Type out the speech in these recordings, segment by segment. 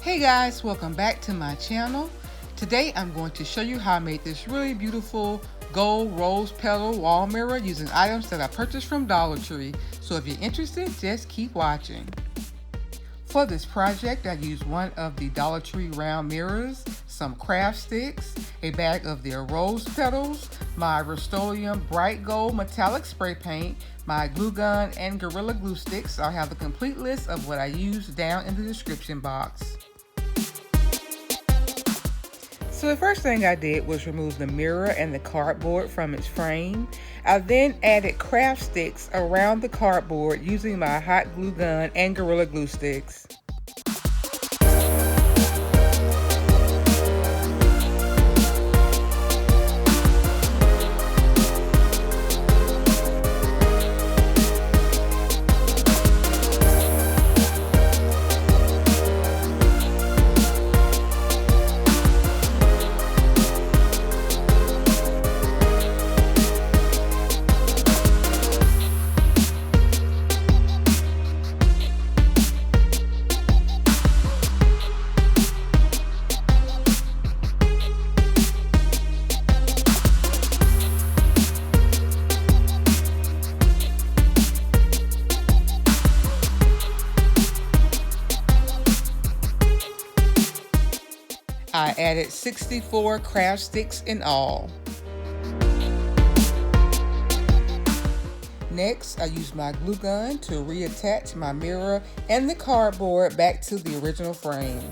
Hey guys, welcome back to my channel. Today I'm going to show you how I made this really beautiful gold rose petal wall mirror using items that I purchased from Dollar Tree. So if you're interested, just keep watching. For this project, I used one of the Dollar Tree round mirrors, some craft sticks, a bag of their rose petals, my Rust-Oleum bright gold metallic spray paint, my glue gun, and Gorilla Glue sticks. I'll have the complete list of what I used down in the description box. So the first thing I did was remove the mirror and the cardboard from its frame. I then added craft sticks around the cardboard using my hot glue gun and Gorilla Glue sticks. I added 64 craft sticks in all. Next, I used my glue gun to reattach my mirror and the cardboard back to the original frame.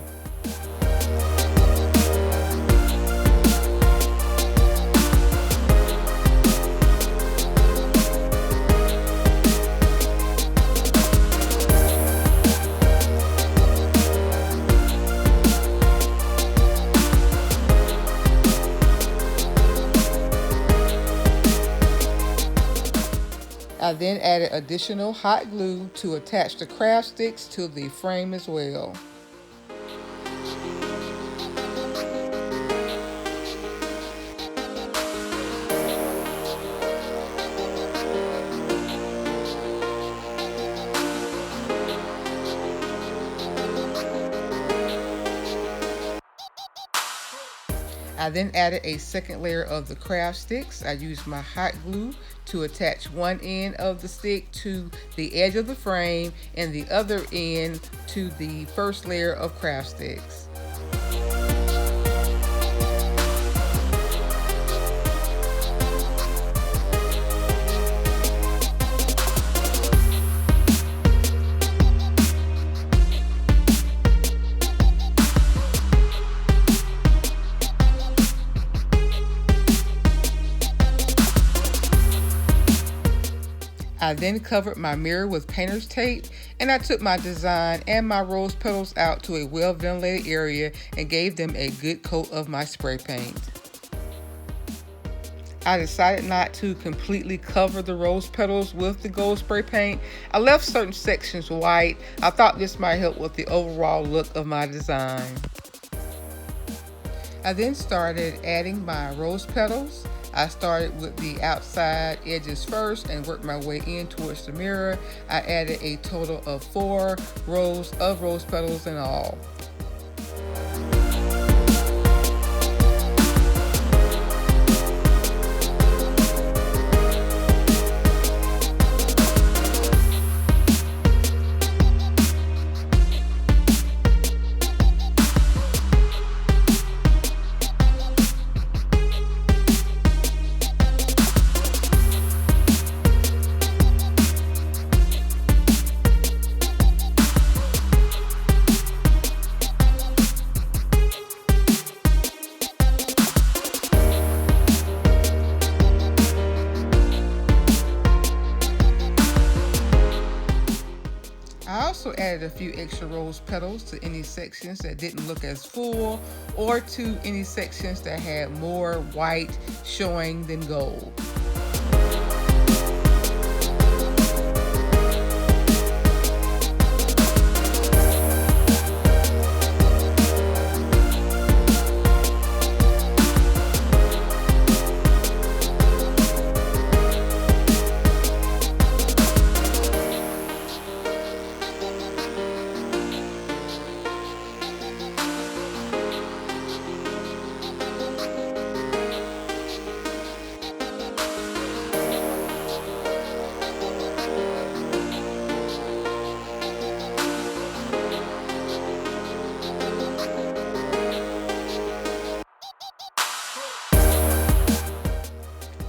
I then added additional hot glue to attach the craft sticks to the frame as well. I then added a second layer of the craft sticks. I used my hot glue to attach one end of the stick to the edge of the frame and the other end to the first layer of craft sticks. I then covered my mirror with painter's tape, and I took my design and my rose petals out to a well-ventilated area and gave them a good coat of my spray paint. I decided not to completely cover the rose petals with the gold spray paint. I left certain sections white. I thought this might help with the overall look of my design. I then started adding my rose petals. I started with the outside edges first and worked my way in towards the mirror. I added a total of 4 rows of rose petals in all. I also added a few extra rose petals to any sections that didn't look as full, or to any sections that had more white showing than gold.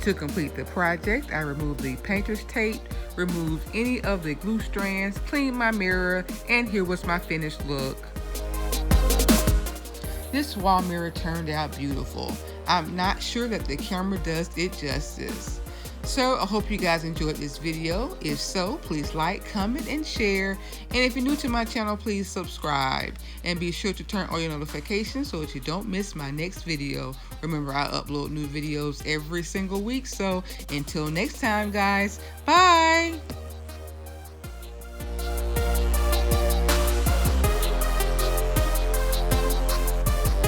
To complete the project, I removed the painter's tape, removed any of the glue strands, cleaned my mirror, and here was my finished look. This wall mirror turned out beautiful. I'm not sure that the camera does it justice. So I hope you guys enjoyed this video. If so, please like, comment, and share. And if you're new to my channel, please subscribe. And be sure to turn on your notifications so that you don't miss my next video. Remember, I upload new videos every single week. So until next time, guys, bye!